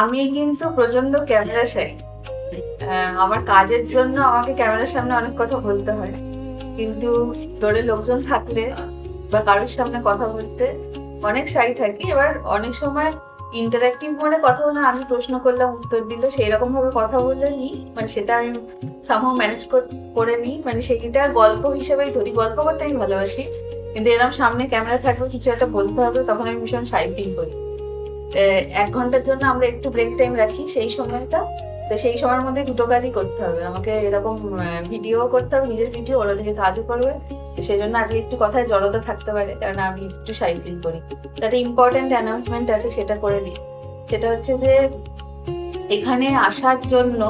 আমি কিন্তু প্রচন্ড ক্যামেরা শাই। আমার কাজের জন্য আমাকে ক্যামেরার সামনে অনেক কথা বলতে হয়, কিন্তু দূরে লোকজন থাকলে বা কারোর সামনে কথা বলতে অনেক শাই থাকি। এবার অনেক সময় ইন্টারঅ্যাক্টিভ মোডে কথা বলে, আমি প্রশ্ন করলাম উত্তর দিল, সেই রকম ভাবে কথা বললে নি, মানে সেটা আমি সামহাও ম্যানেজ করে নিই, মানে সেটা গল্প হিসেবেই ধরি। গল্প করতে আমি ভালোবাসি, কিন্তু এরকম সামনে ক্যামেরা থাকবে, কিছু একটা বলতে হবে, তখন আমি ভীষণ শাই ফিল করি। 1 ঘন্টার জন্য আমরা একটু ব্রেক টাইম রাখি, সেই সময়টা, তো সেই সময়ের মধ্যে দুটো কাজই করতে হবে আমাকে। এরকম ভিডিও করতে হবে, নিজের ভিডিও, ওরা থেকে কাজও করবে। সেই জন্য আজকে একটু কথায় জড়তা থাকতে পারে, কারণ আমি একটু শাই ফিল করি। একটা ইম্পর্টেন্ট অ্যানাউন্সমেন্ট আছে, সেটা করে দিই। সেটা হচ্ছে যে এখানে আসার জন্য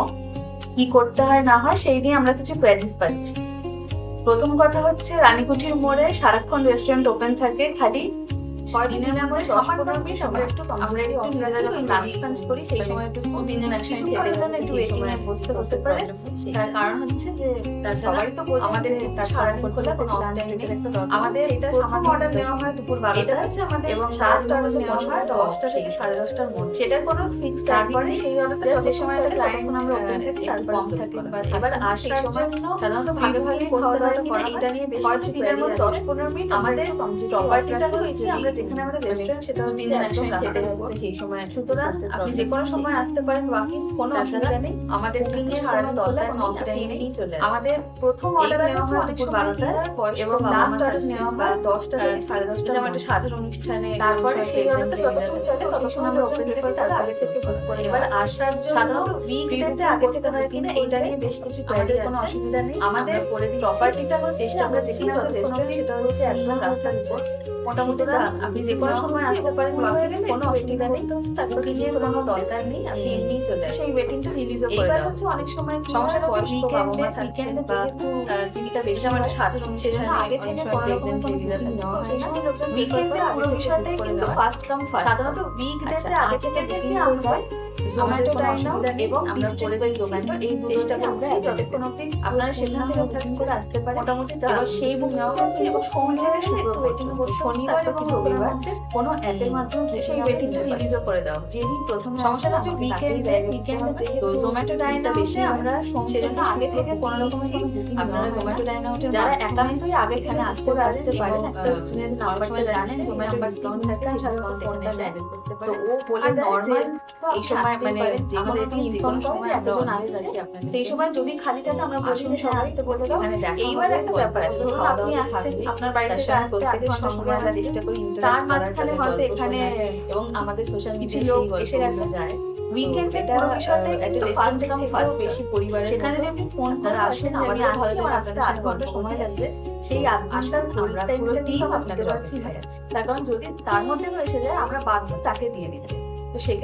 কি করতে হয় না হয় সেই নিয়ে আমরা কিছু কোয়ারিজ পাচ্ছি। প্রথম কথা হচ্ছে, রানীকুঠির মোড়ে সারাক্ষণ রেস্টুরেন্ট ওপেন থাকে, খালি দিনের মধ্যে 10-15 মিনিট আমরা একটু নিজেরা যখন লাঞ্চ ফাঞ্চ করি, সেই সময় একটু দিনের কিছু করার জন্য একটু ওয়েটিং এ বসতে পারে। তার কারণ হচ্ছে যে সবাই তো বোঝে আমাদের সারাদিন খোলা, আমাদের এটা সামান্য অর্ডার নেওয়া হয় দুপুর 12টা, এটা হচ্ছে আমাদের, এবং লাস্ট অর্ডার নেওয়া হয় 10টা থেকে 10:30টার মধ্যে। সেটার কোনো ফিক্স তারপরে সেই অর্ডারটা যে সময় থাকে তখন আমরা ওপেন থাকি, তারপরে কম থাকে। এবার আসার জন্য সাধারণত ভাগে ভাগে করতে হয় কিনা এটা নিয়ে বেশ কিছু দিনের মধ্যে 10-15 মিনিট আমাদের প্রপার্টিটা হয়েছে আমরা যেখানে আমাদের রেস্টুরেন্ট, সেটা হচ্ছে একদম খেতে যাবো সেই সময়। সুতরাং আপনি যে কোনো সময় আসতে পারেন, বাকি কোনো অসুবিধা নেই। আমাদের টিমে হারানো দরকার নেই, চলে আমাদের প্রথম অর্ডার নেওয়া হয় দুপুর 12টায়, এবং লাস্ট অর্ডার নেওয়া হয় 10টা থেকে 10:30টা, আমাদের সাধারণ অনুষ্ঠানে। তারপরে সেই অর্ডারটা যতক্ষণ চলে ততক্ষণ আমরা ওপেন রেখে তার আগে থেকে বুক করে। এবার আসার জন্য সাধারণত উইকডেতে আগে থেকে হয় কিনা এটা নিয়ে বেশ কিছু আমাদের কোনো অসুবিধা নেই। আমাদের প্রপার্টিটা হচ্ছে আমরা যেখানে আমাদের রেস্টুরেন্ট, সেটা হচ্ছে একদম রাস্তার উপর। মোটামুটি আপনি যে কোনো সময় আসতে পারেন, হয়ে গেলে কোনো অসুবিধা নেই। তারপর কিছু কোনো দরকার নেই, আপনি এমনি চলে সেই ওয়েটিংটা রিলিজও করে দেওয়া হচ্ছে। অনেক সময় সমস্যাটা হচ্ছে উইকেন্ডে যেহেতু দিদিটা বেশি আমার সাধারণ, সেজন্য আগে থেকে কোনো রকম রিলিজ নেওয়া হয় না। উইকেন্ডে পুরো বিষয়টাই কিন্তু ফার্স্ট কাম ফার্স্ট। সাধারণত উইকডেতে আগে থেকে আমরা জোম্যাটো ডাইনাও এবং আমরা করে দিই জোম্যাটো, এই চেষ্টা করছি যতক্ষণ অবধি আপনারা সেখান থেকে বুকিং করে আসতে পারেন। মোটামুটি এবার সেই বুক নেওয়া হচ্ছে, এবং শনিবার একটু ওয়েটিং এ বসে, শনিবার এবং রবিবার কোনো অ্যাপের মাধ্যমে সেই ওয়েটিংটা রিলিজও করে দাও। যেদিন প্রথম সমস্যাটা হচ্ছে উইকেন্ডে যেহেতু জোম্যাটো ডাইনা বেশি আমরা সেজন্য আগে থেকে কোনো রকমের কোনো বুকিং, আপনারা জোম্যাটো ডাইনাউটের যারা একান্তই আগে এখানে আসতে পারেন, একটা স্ক্রিনে যে নাম্বারটা জানেন জোম্যাটো ডিসকাউন্ট থাকে, সাধারণত ফোনটা শেয়ার করতে পারে। তো ও বলে নরমাল এই সময় মানে আমাদেরকে ইনফর্ম করে যে এতজন আসছে, সেই সময় যদি খালি থাকে আমরা বসে সবাই আসতে বলে দাও। এইবার একটা ব্যাপার আছে, ধরুন আপনি আসছেন, আপনার বাড়ি থেকে আসতে প্রত্যেকের সঙ্গে আমরা চেষ্টা করি, তার মাঝখানে হয়তো এখানে এবং আমাদের সোশ্যাল মিডিয়ায় লোক এসে গেছে যায়। উইকেন্ডে পুরো বিষয়টা একটা ফার্স্ট কাম ফার্স্ট বেশি পরিবারের, সেখানে আপনি ফোন করে আসেন, আমাদের আসলে আসতে 8 ঘন্টা সময় লাগবে। সেই 8 ঘন্টার আমরা পুরো টিম আপনাদের কাছে আছে, তার কারণ যদি তার মধ্যে এসে যায় আমরা বাধ্য তাকে দিয়ে দিতে। তো